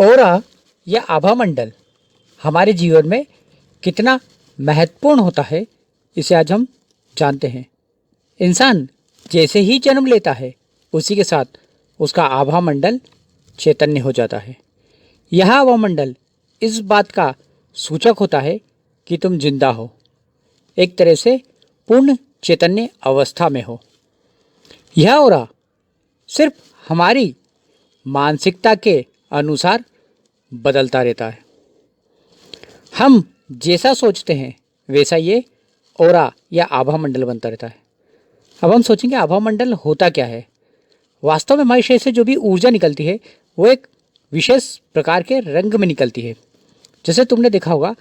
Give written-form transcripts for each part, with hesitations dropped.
Aura या आभा मंडल हमारे जीवन में कितना महत्वपूर्ण होता है, इसे आज हम जानते हैं। इंसान जैसे ही जन्म लेता है उसी के साथ उसका आभा मंडल चैतन्य हो जाता है। यह आभा मंडल इस बात का सूचक होता है कि तुम जिंदा हो, एक तरह से पूर्ण चैतन्य अवस्था में हो। यह ऑरा सिर्फ हमारी मानसिकता के अनुसार बदलता रहता है। हम जैसा सोचते हैं वैसा ये ऑरा या आभा मंडल बनता रहता है। अब हम सोचेंगे आभा मंडल होता क्या है। वास्तव में हमारे शरीर से जो भी ऊर्जा निकलती है वो एक विशेष प्रकार के रंग में निकलती है। जैसे तुमने देखा होगा,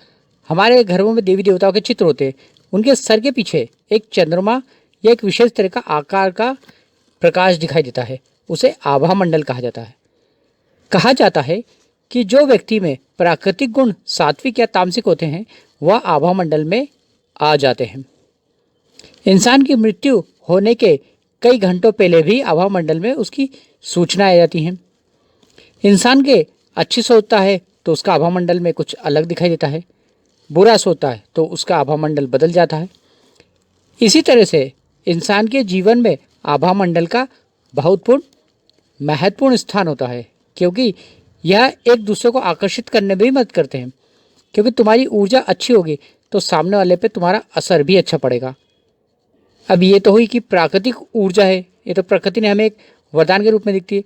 हमारे घरों में देवी देवताओं के चित्र होते हैं, उनके सर के पीछे एक चंद्रमा या एक विशेष तरह का आकार का प्रकाश दिखाई देता है, उसे आभा मंडल कहा जाता है। कहा जाता है कि जो व्यक्ति में प्राकृतिक गुण सात्विक या तामसिक होते हैं वह आभा मंडल में आ जाते हैं। इंसान की मृत्यु होने के कई घंटों पहले भी आभा मंडल में उसकी सूचना आ जाती हैं। इंसान के अच्छी सोचता है तो उसका आभा मंडल में कुछ अलग दिखाई देता है, बुरा सोचता है तो उसका आभा मंडल बदल जाता है। इसी तरह से इंसान के जीवन में आभा मंडल का बहुत महत्वपूर्ण स्थान होता है, क्योंकि यह एक दूसरे को आकर्षित करने में भी मदद करते हैं। क्योंकि तुम्हारी ऊर्जा अच्छी होगी तो सामने वाले पे तुम्हारा असर भी अच्छा पड़ेगा। अब ये तो हुई कि प्राकृतिक ऊर्जा है, ये तो प्रकृति ने हमें एक वरदान के रूप में दिखती है।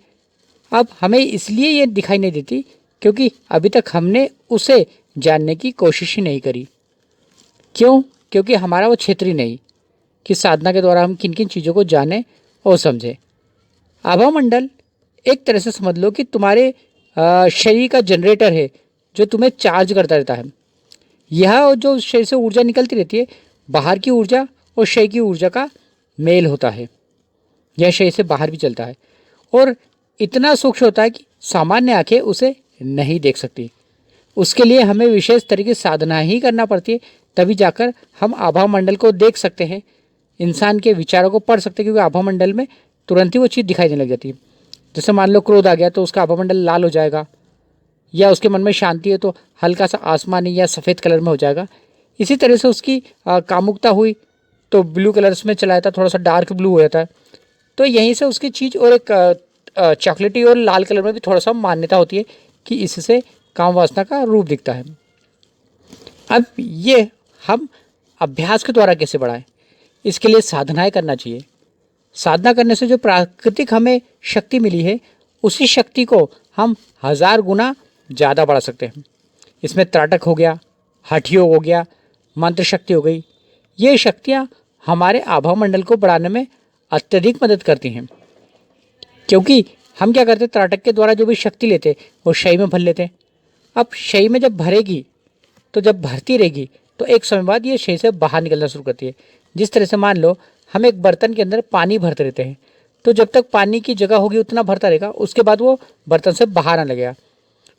अब हमें इसलिए ये दिखाई नहीं देती क्योंकि अभी तक हमने उसे जानने की कोशिश ही नहीं करी। क्यों? क्योंकि हमारा वो क्षेत्र ही नहीं कि साधना के द्वारा हम किन किन चीज़ों को जानें और समझें। आभा मंडल एक तरह से समझ लो कि तुम्हारे शरीर का जनरेटर है जो तुम्हें चार्ज करता रहता है। यह जो शरीर से ऊर्जा निकलती रहती है, बाहर की ऊर्जा और शरीर की ऊर्जा का मेल होता है। यह शरीर से बाहर भी चलता है और इतना सूक्ष्म होता है कि सामान्य आंखें उसे नहीं देख सकती। उसके लिए हमें विशेष तरीके से साधना ही करना पड़ती है, तभी जाकर हम आभा मंडल को देख सकते हैं, इंसान के विचारों को पढ़ सकते हैं। क्योंकि आभा मंडल में तुरंत ही वो चीज़ दिखाई देने लग जाती है। जैसे मान लो क्रोध आ गया तो उसका आभा मंडल लाल हो जाएगा, या उसके मन में शांति है तो हल्का सा आसमानी या सफ़ेद कलर में हो जाएगा। इसी तरह से उसकी कामुकता हुई तो ब्लू कलर्स में चला जाता है, थोड़ा सा डार्क ब्लू हो जाता है। तो यहीं से उसकी चीज़ और एक चॉकलेटी और लाल कलर में भी थोड़ा सा मान्यता होती है कि इससे काम वासना का रूप दिखता है। अब ये हम अभ्यास के द्वारा कैसे बढ़ाएं? इसके लिए साधनाएं करना चाहिए। साधना करने से जो प्राकृतिक हमें शक्ति मिली है उसी शक्ति को हम 1000 गुना ज़्यादा बढ़ा सकते हैं। इसमें त्राटक हो गया, हठ योग हो गया, मंत्र शक्ति हो गई। ये शक्तियाँ हमारे आभा मंडल को बढ़ाने में अत्यधिक मदद करती हैं। क्योंकि हम क्या करते हैं, त्राटक के द्वारा जो भी शक्ति लेते वो शरीर में भर लेते हैं। अब शरीर में जब भरेगी तो जब भरती रहेगी तो एक समय बाद ये शरीर से बाहर निकलना शुरू करती है। जिस तरह से मान लो हम एक बर्तन के अंदर पानी भरते रहते हैं, तो जब तक पानी की जगह होगी उतना भरता रहेगा, उसके बाद वो बर्तन से बाहर आने लगेगा।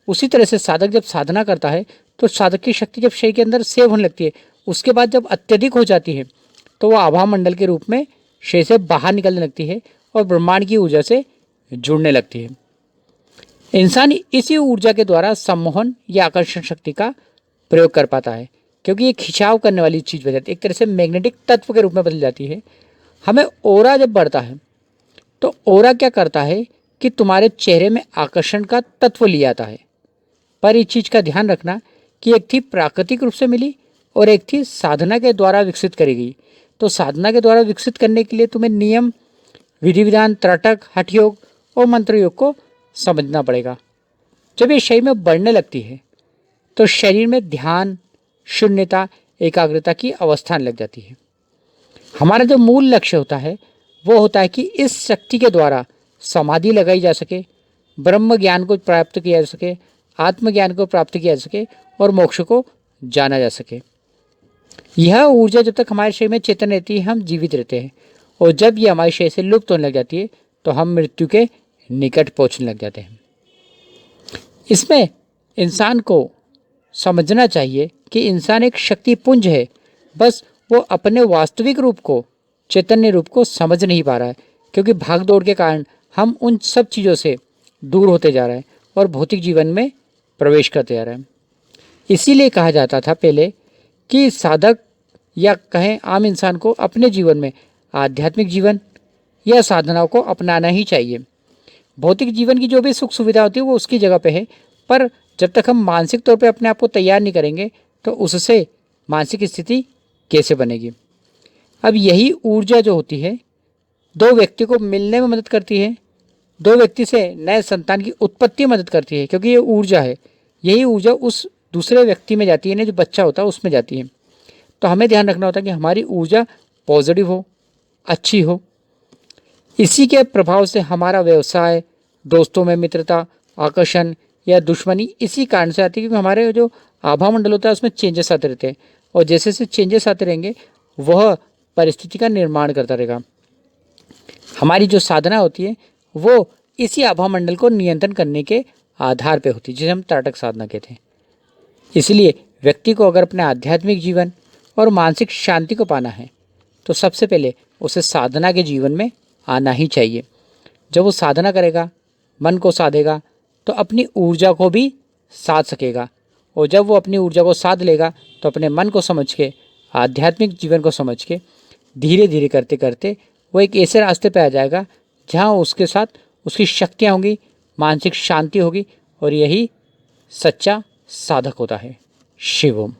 उसी तरह से साधक जब साधना करता है तो साधक की शक्ति जब शरीर के अंदर सेव होने लगती है, उसके बाद जब अत्यधिक हो जाती है तो वह आभा मंडल के रूप में शरीर से बाहर निकलने लगती है और ब्रह्मांड की ऊर्जा से जुड़ने लगती है। इंसान इसी ऊर्जा के द्वारा सम्मोहन या आकर्षण शक्ति का प्रयोग कर पाता है, क्योंकि ये खिंचाव करने वाली चीज़ बन जाती है, एक तरह से मैग्नेटिक तत्व के रूप में बदल जाती है। हमें ऑरा जब बढ़ता है तो ऑरा क्या करता है कि तुम्हारे चेहरे में आकर्षण का तत्व ले आता है। पर इस चीज़ का ध्यान रखना कि एक थी प्राकृतिक रूप से मिली और एक थी साधना के द्वारा विकसित करी गई। तो साधना के द्वारा विकसित करने के लिए तुम्हें नियम, विधि विधान, त्राटक, हठ योग और मंत्र योग को समझना पड़ेगा। जब ये शरीर में बढ़ने लगती है तो शरीर में ध्यान, शून्यता, एकाग्रता की अवस्था लग जाती है। हमारा जो मूल लक्ष्य होता है वो होता है कि इस शक्ति के द्वारा समाधि लगाई जा सके, ब्रह्म ज्ञान को प्राप्त किया जा सके, आत्मज्ञान को प्राप्त किया जा सके और मोक्ष को जाना जा सके। यह ऊर्जा जब तक हमारे शरीर में चेतन रहती है हम जीवित रहते हैं, और जब यह हमारे शरीर से लुप्त होने लग जाती है तो हम मृत्यु के निकट पहुंचने लग जाते हैं। इसमें इंसान को समझना चाहिए कि इंसान एक शक्ति पुंज है, बस वो अपने वास्तविक रूप को, चैतन्य रूप को समझ नहीं पा रहा है। क्योंकि भाग दौड़ के कारण हम उन सब चीज़ों से दूर होते जा रहे हैं और भौतिक जीवन में प्रवेश करते आ रहा है। इसीलिए कहा जाता था पहले कि साधक या कहें आम इंसान को अपने जीवन में आध्यात्मिक जीवन या साधनाओं को अपनाना ही चाहिए। भौतिक जीवन की जो भी सुख सुविधा होती है वो उसकी जगह पे है, पर जब तक हम मानसिक तौर पे अपने आप को तैयार नहीं करेंगे तो उससे मानसिक स्थिति कैसे बनेगी। अब यही ऊर्जा जो होती है दो व्यक्ति को मिलने में मदद करती है, दो व्यक्ति से नए संतान की उत्पत्ति में मदद करती है, क्योंकि ये ऊर्जा है। यही ऊर्जा उस दूसरे व्यक्ति में जाती है ना, जो बच्चा होता है उसमें जाती है। तो हमें ध्यान रखना होता है कि हमारी ऊर्जा पॉजिटिव हो, अच्छी हो। इसी के प्रभाव से हमारा व्यवसाय, दोस्तों में मित्रता, आकर्षण या दुश्मनी इसी कारण से आती है, क्योंकि हमारे जो आभा मंडल होता है उसमें चेंजेस आते रहते हैं, और जैसे जैसे चेंजेस आते रहेंगे वह परिस्थिति का निर्माण करता रहेगा। हमारी जो साधना होती है वो इसी आभा मंडल को नियंत्रण करने के आधार पे होती है, जिसे हम त्राटक साधना कहते हैं। इसलिए व्यक्ति को अगर अपने आध्यात्मिक जीवन और मानसिक शांति को पाना है तो सबसे पहले उसे साधना के जीवन में आना ही चाहिए। जब वो साधना करेगा, मन को साधेगा, तो अपनी ऊर्जा को भी साध सकेगा, और जब वो अपनी ऊर्जा को साध लेगा तो अपने मन को समझ के, आध्यात्मिक जीवन को समझ के धीरे धीरे करते करते वो एक ऐसे रास्ते पे आ जाएगा जहाँ उसके साथ उसकी शक्तियाँ होंगी, मानसिक शांति होगी, और यही सच्चा साधक होता है। शिव ओम।